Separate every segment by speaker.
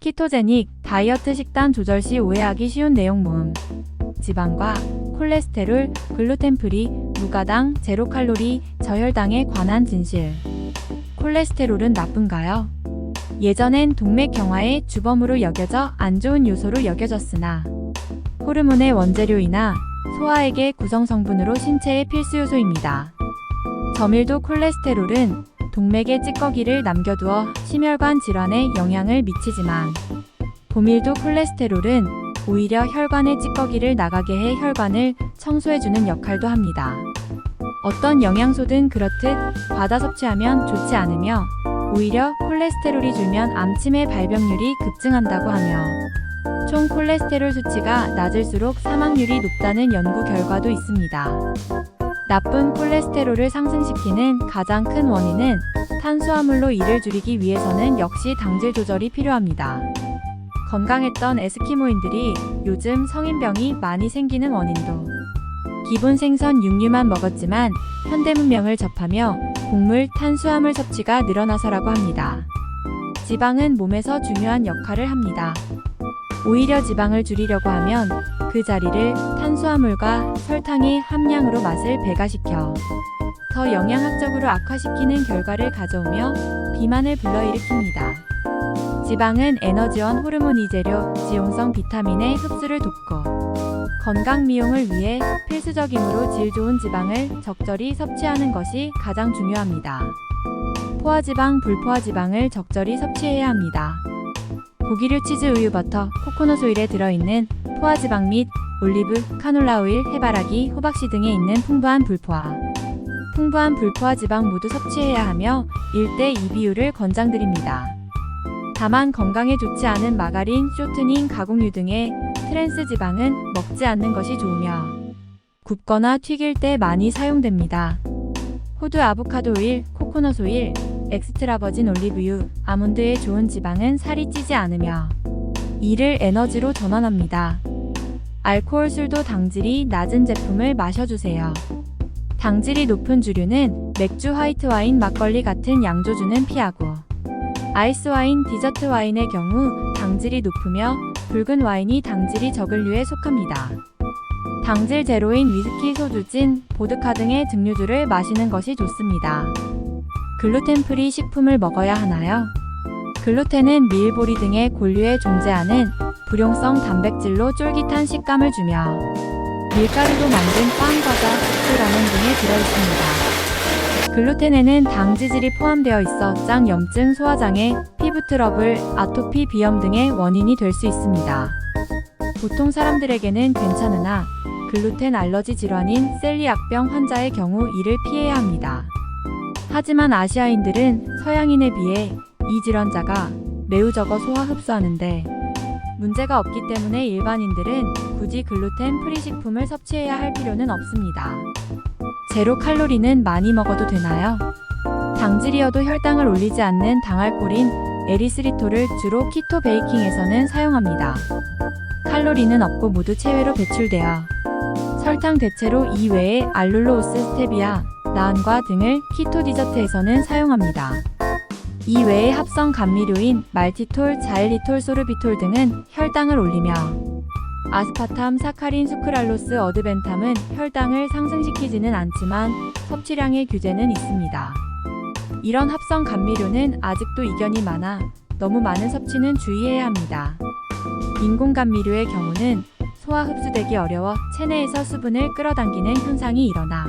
Speaker 1: 키토제닉 다이어트 식단 조절 시 오해하기 쉬운 내용 모음. 지방과 콜레스테롤, 글루텐 프리, 무가당, 제로 칼로리, 저혈당에 관한 진실. 콜레스테롤은 나쁜가요? 예전엔 동맥 경화의 주범으로 여겨져 안 좋은 요소로 여겨졌으나 호르몬의 원재료이나 소화액의 구성 성분으로 신체의 필수 요소입니다. 저밀도 콜레스테롤은 동맥의 찌꺼기를 남겨두어 심혈관 질환에 영향을 미치지만 고밀도 콜레스테롤은 오히려 혈관의 찌꺼기를 나가게 해 혈관을 청소해주는 역할도 합니다. 어떤 영양소든 그렇듯 과다 섭취하면 좋지 않으며 오히려 콜레스테롤이 줄면 암침해 발병률이 급증한다고 하며 총 콜레스테롤 수치가 낮을수록 사망률이 높다는 연구 결과도 있습니다. 나쁜 콜레스테롤을 상승시키는 가장 큰 원인은 탄수화물로 이를 줄이기 위해서는 역시 당질 조절이 필요합니다. 건강했던 에스키모인들이 요즘 성인병이 많이 생기는 원인도 기본 생선 육류만 먹었지만 현대문명을 접하며 곡물, 탄수화물 섭취가 늘어나서라고 합니다. 지방은 몸에서 중요한 역할을 합니다. 오히려 지방을 줄이려고 하면 그 자리를 탄수화물과 설탕의 함량으로 맛을 배가시켜 더 영양학적으로 악화시키는 결과를 가져오며 비만을 불러일으킵니다. 지방은 에너지원 호르몬 이재료, 지용성 비타민의 흡수를 돕고 건강 미용을 위해 필수적이므로 질 좋은 지방을 적절히 섭취하는 것이 가장 중요합니다. 포화지방, 불포화지방을 적절히 섭취해야 합니다. 고기류, 치즈, 우유, 버터, 코코넛 오일에 들어있는 포화지방 및 올리브, 카놀라 오일, 해바라기, 호박씨 등에 있는 풍부한 불포화 지방 모두 섭취해야 하며 1대2 비율을 권장드립니다. 다만 건강에 좋지 않은 마가린, 쇼트닝, 가공유 등의 트랜스 지방은 먹지 않는 것이 좋으며 굽거나 튀길 때 많이 사용됩니다. 호두, 아보카도 오일, 코코넛 오일, 엑스트라 버진 올리브유, 아몬드의 좋은 지방은 살이 찌지 않으며 이를 에너지로 전환합니다. 알코올, 술도 당질이 낮은 제품을 마셔주세요. 당질이 높은 주류는 맥주, 화이트 와인, 막걸리 같은 양조주는 피하고 아이스 와인, 디저트 와인의 경우 당질이 높으며 붉은 와인이 당질이 적을 류에 속합니다. 당질 제로인 위스키, 소주, 진, 보드카 등의 증류주를 마시는 것이 좋습니다. 글루텐 프리 식품을 먹어야 하나요? 글루텐은 밀보리 등의 곡류에 존재하는 불용성 단백질로 쫄깃한 식감을 주며 밀가루로 만든 빵, 과자, 국수, 라면 등에 들어있습니다. 글루텐에는 당지질이 포함되어 있어 장, 염증, 소화장애, 피부 트러블, 아토피, 비염 등의 원인이 될 수 있습니다. 보통 사람들에게는 괜찮으나 글루텐 알러지 질환인 셀리악병 환자의 경우 이를 피해야 합니다. 하지만 아시아인들은 서양인에 비해 이 질환자가 매우 적어 소화 흡수하는데 문제가 없기 때문에 일반인들은 굳이 글루텐 프리 식품을 섭취해야 할 필요는 없습니다. 제로 칼로리는 많이 먹어도 되나요? 당질이어도 혈당을 올리지 않는 당알콜인 에리스리톨을 주로 키토 베이킹에서는 사용합니다. 칼로리는 없고 모두 체외로 배출되어 설탕 대체로 이 외에 알룰로스, 스테비아, 나은과 등을 키토 디저트에서는 사용합니다. 이 외에 합성 감미료인 말티톨, 자일리톨, 소르비톨 등은 혈당을 올리며 아스파탐, 사카린, 수크랄로스, 어드벤탐은 혈당을 상승시키지는 않지만 섭취량의 규제는 있습니다. 이런 합성 감미료는 아직도 이견이 많아 너무 많은 섭취는 주의해야 합니다. 인공 감미료의 경우는 소화 흡수되기 어려워 체내에서 수분을 끌어당기는 현상이 일어나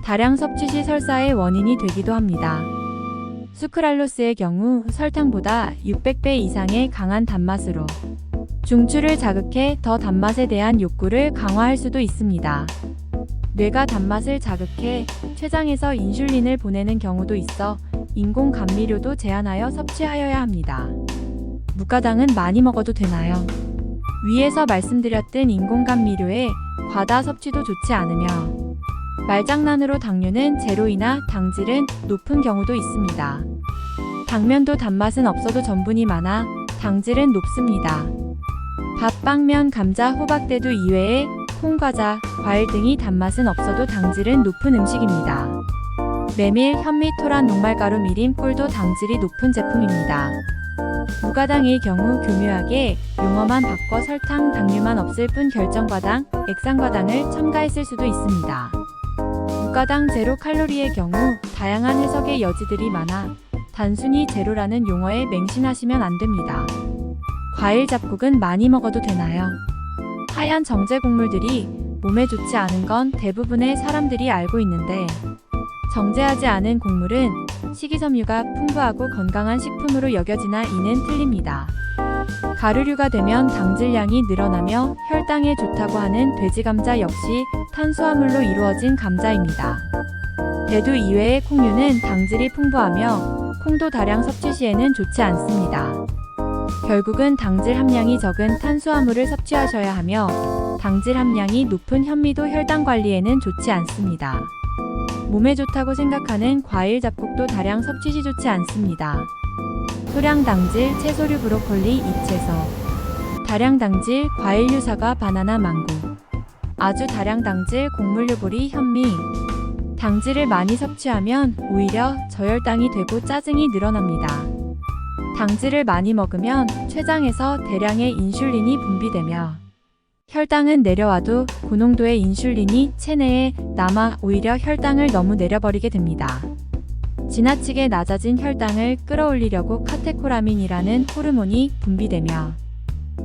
Speaker 1: 다량 섭취 시 설사의 원인이 되기도 합니다. 수크랄로스의 경우 설탕보다 600배 이상의 강한 단맛으로 중추를 자극해 더 단맛에 대한 욕구를 강화할 수도 있습니다. 뇌가 단맛을 자극해 췌장에서 인슐린을 보내는 경우도 있어 인공 감미료도 제한하여 섭취하여야 합니다. 무가당은 많이 먹어도 되나요? 위에서 말씀드렸던 인공 감미료의 과다 섭취도 좋지 않으며 말장난으로 당류는 제로이나 당질은 높은 경우도 있습니다. 당면도 단맛은 없어도 전분이 많아 당질은 높습니다. 밥, 빵, 면, 감자, 호박대두 이외에 콩, 과자, 과일 등이 단맛은 없어도 당질은 높은 음식입니다. 메밀, 현미, 토란, 녹말가루, 미림, 꿀도 당질이 높은 제품입니다. 무가당의 경우 교묘하게 용어만 바꿔 설탕, 당류만 없을 뿐 결정과당, 액상과당을 첨가했을 수도 있습니다. 무가당 제로 칼로리의 경우 다양한 해석의 여지들이 많아 단순히 제로라는 용어에 맹신하시면 안 됩니다. 과일 잡곡은 많이 먹어도 되나요? 하얀 정제 곡물들이 몸에 좋지 않은 건 대부분의 사람들이 알고 있는데 정제하지 않은 곡물은 식이섬유가 풍부하고 건강한 식품으로 여겨지나 이는 틀립니다. 가루류가 되면 당질량이 늘어나며 혈당에 좋다고 하는 돼지감자 역시 탄수화물로 이루어진 감자입니다. 대두 이외의 콩류는 당질이 풍부하며 콩도 다량 섭취 시에는 좋지 않습니다. 결국은 당질 함량이 적은 탄수화물을 섭취하셔야 하며 당질 함량이 높은 현미도 혈당 관리에는 좋지 않습니다. 몸에 좋다고 생각하는 과일 잡곡도 다량 섭취 시 좋지 않습니다. 소량 당질 채소류 브로콜리, 잎채소, 다량 당질 과일류 사과, 바나나, 망고, 아주 다량 당질 곡물류 보리, 현미. 당질을 많이 섭취하면 오히려 저혈당이 되고 짜증이 늘어납니다. 당질을 많이 먹으면 췌장에서 대량의 인슐린이 분비되며 혈당은 내려와도 고농도의 인슐린이 체내에 남아 오히려 혈당을 너무 내려버리게 됩니다. 지나치게 낮아진 혈당을 끌어올리려고 카테코라민이라는 호르몬이 분비되며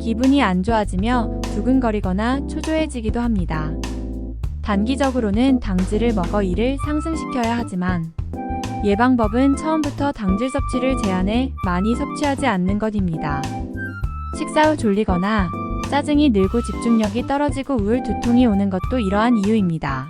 Speaker 1: 기분이 안 좋아지며 두근거리거나 초조해지기도 합니다. 단기적으로는 당질을 먹어 이를 상승시켜야 하지만 예방법은 처음부터 당질 섭취를 제한해 많이 섭취하지 않는 것입니다. 식사 후 졸리거나 짜증이 늘고 집중력이 떨어지고 우울 두통이 오는 것도 이러한 이유입니다.